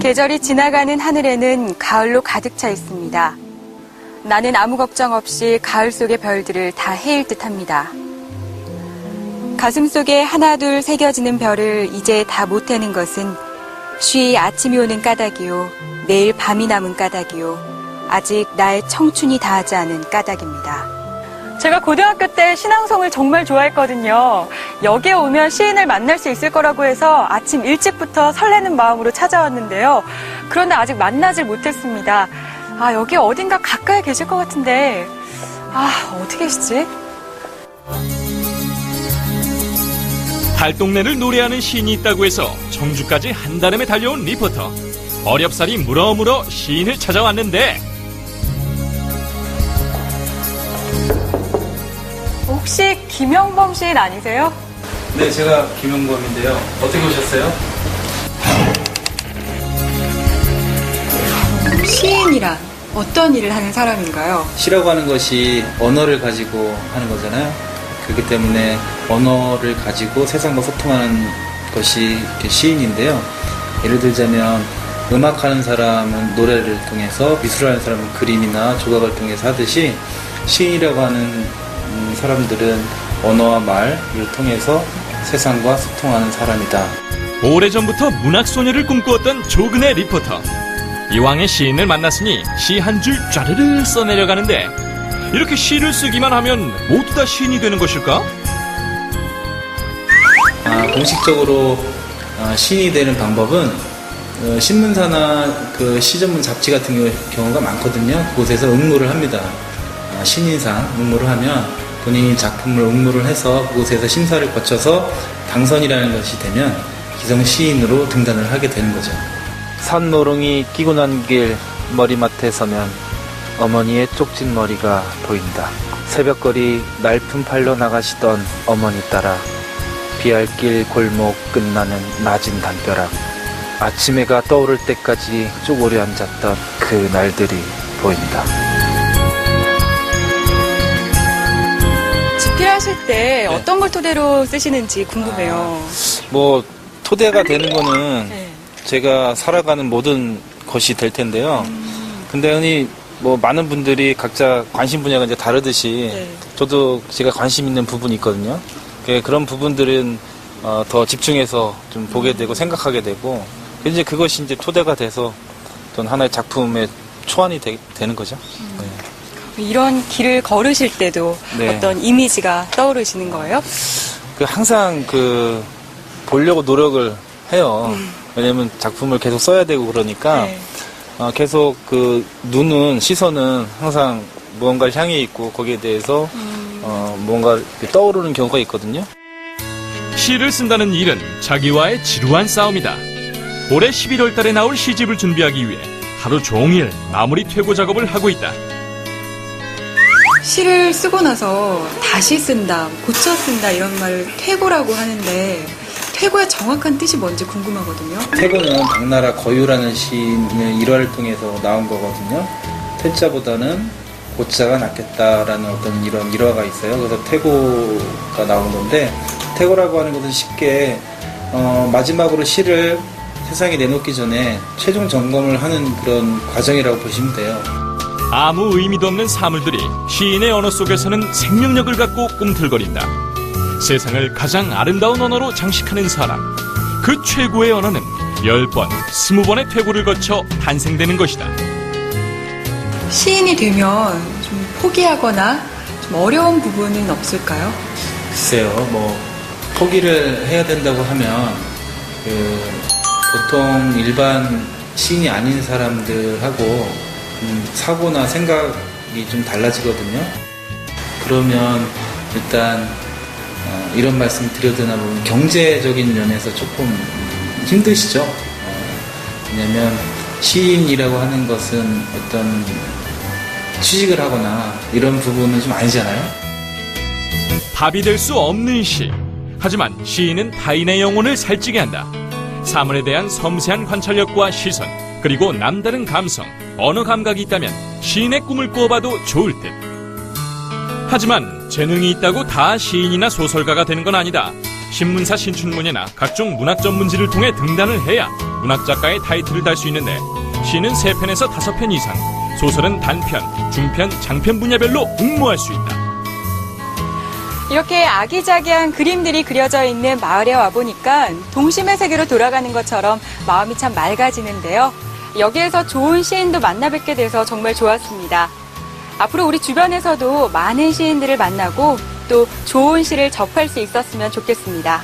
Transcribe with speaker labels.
Speaker 1: 계절이 지나가는 하늘에는 가을로 가득 차 있습니다. 나는 아무 걱정 없이 가을 속의 별들을 다 헤일 듯합니다. 가슴 속에 하나둘 새겨지는 별을 이제 다 못 헤는 것은 쉬이 아침이 오는 까닭이요, 내일 밤이 남은 까닭이요, 아직 나의 청춘이 다하지 않은 까닭입니다. 제가 고등학교 때 신앙송을 정말 좋아했거든요. 여기에 오면 시인을 만날 수 있을 거라고 해서 아침 일찍부터 설레는 마음으로 찾아왔는데요. 그런데 아직 만나질 못했습니다. 여기 어딘가 가까이 계실 것 같은데, 어디 계시지?
Speaker 2: 달동네를 노래하는 시인이 있다고 해서 청주까지 한달음에 달려온 리포터. 어렵사리 물어물어 시인을 찾아왔는데,
Speaker 1: 혹시 김영범 시인 아니세요?
Speaker 3: 네, 제가 김영범인데요. 어떻게 오셨어요?
Speaker 1: 시인이란 어떤 일을 하는 사람인가요?
Speaker 3: 시라고 하는 것이 언어를 가지고 하는 거잖아요. 그렇기 때문에 언어를 가지고 세상과 소통하는 것이 시인인데요. 예를 들자면 음악하는 사람은 노래를 통해서, 미술하는 사람은 그림이나 조각을 통해서 하듯이 시인이라고 하는 사람들은 언어와 말을 통해서 세상과 소통하는 사람이다.
Speaker 2: 오래전부터 문학소녀를 꿈꾸었던 조근의 리포터. 이왕의 시인을 만났으니 시 한 줄 쫘르르 써내려가는데, 이렇게 시를 쓰기만 하면 모두 다 시인이 되는 것일까?
Speaker 3: 공식적으로 시인이 되는 방법은 신문사나 시전문 잡지 같은 경우가 많거든요. 그곳에서 응모를 합니다. 신인상 응모를 하면 본인이 작품을 응모를 해서 그곳에서 심사를 거쳐서 당선이라는 것이 되면 기성 시인으로 등단을 하게 되는 거죠.
Speaker 4: 산노릉이 끼고 난 길 머리맡에 서면 어머니의 쪽진 머리가 보인다. 새벽거리 날품 팔러 나가시던 어머니 따라 비알길 골목 끝나는 낮은 담벼락, 아침 해가 떠오를 때까지 쪼그려 앉았던 그 날들이 보인다.
Speaker 1: 집필하실 때 어떤 걸 토대로 쓰시는지 궁금해요.
Speaker 4: 토대가 되는 거는
Speaker 1: 네.
Speaker 4: 제가 살아가는 모든 것이 될 텐데요. 근데 흔히 많은 분들이 각자 관심 분야가 이제 다르듯이
Speaker 1: 네.
Speaker 4: 저도 제가 관심 있는 부분이 있거든요. 그런 부분들은 더 집중해서 좀 보게 되고 생각하게 되고, 이제 그것이 이제 토대가 돼서 어떤 하나의 작품의 초안이 되는 거죠. 네.
Speaker 1: 이런 길을 걸으실 때도
Speaker 4: 네.
Speaker 1: 어떤 이미지가 떠오르시는 거예요?
Speaker 4: 항상 보려고 노력을 해요. 왜냐면 작품을 계속 써야 되고 그러니까
Speaker 1: 네.
Speaker 4: 계속 시선은 항상 무언가를 향해 있고 거기에 대해서 뭔가 떠오르는 경우가 있거든요.
Speaker 2: 시를 쓴다는 일은 자기와의 지루한 싸움이다. 올해 11월 달에 나올 시집을 준비하기 위해 하루 종일 마무리 퇴고 작업을 하고 있다.
Speaker 1: 시를 쓰고 나서 다시 쓴다, 고쳐 쓴다 이런 말을 퇴고라고 하는데, 퇴고의 정확한 뜻이 뭔지 궁금하거든요.
Speaker 3: 퇴고는 당나라 거유라는 시인의 일화를 통해서 나온 거거든요. 퇴자보다는 고자가 낫겠다라는 어떤 이런 일화가 있어요. 그래서 퇴고가 나온 건데, 퇴고라고 하는 것은 쉽게 마지막으로 시를 세상에 내놓기 전에 최종 점검을 하는 그런 과정이라고 보시면 돼요.
Speaker 2: 아무 의미도 없는 사물들이 시인의 언어 속에서는 생명력을 갖고 꿈틀거린다. 세상을 가장 아름다운 언어로 장식하는 사람. 그 최고의 언어는 10번, 20번의 퇴고를 거쳐 탄생되는 것이다.
Speaker 1: 시인이 되면 좀 포기하거나 좀 어려운 부분은 없을까요?
Speaker 3: 글쎄요, 포기를 해야 된다고 하면, 보통 일반 시인이 아닌 사람들하고 사고나 생각이 좀 달라지거든요. 그러면 일단 이런 말씀 드려도 되나 보면 경제적인 면에서 조금 힘드시죠. 왜냐면 시인이라고 하는 것은 어떤 취직을 하거나 이런 부분은 좀 아니잖아요.
Speaker 2: 답이 될 수 없는 시. 하지만 시인은 타인의 영혼을 살찌게 한다. 사물에 대한 섬세한 관찰력과 시선, 그리고 남다른 감성, 언어 감각이 있다면 시인의 꿈을 꾸어봐도 좋을 듯. 하지만 재능이 있다고 다 시인이나 소설가가 되는 건 아니다. 신문사 신춘문예나 각종 문학 전문지를 통해 등단을 해야 문학작가의 타이틀을 달 수 있는데 시는 3편에서 5편 이상, 소설은 단편, 중편, 장편 분야별로 응모할 수 있다.
Speaker 1: 이렇게 아기자기한 그림들이 그려져 있는 마을에 와보니까 동심의 세계로 돌아가는 것처럼 마음이 참 맑아지는데요. 여기에서 좋은 시인도 만나 뵙게 돼서 정말 좋았습니다. 앞으로 우리 주변에서도 많은 시인들을 만나고 또 좋은 시를 접할 수 있었으면 좋겠습니다.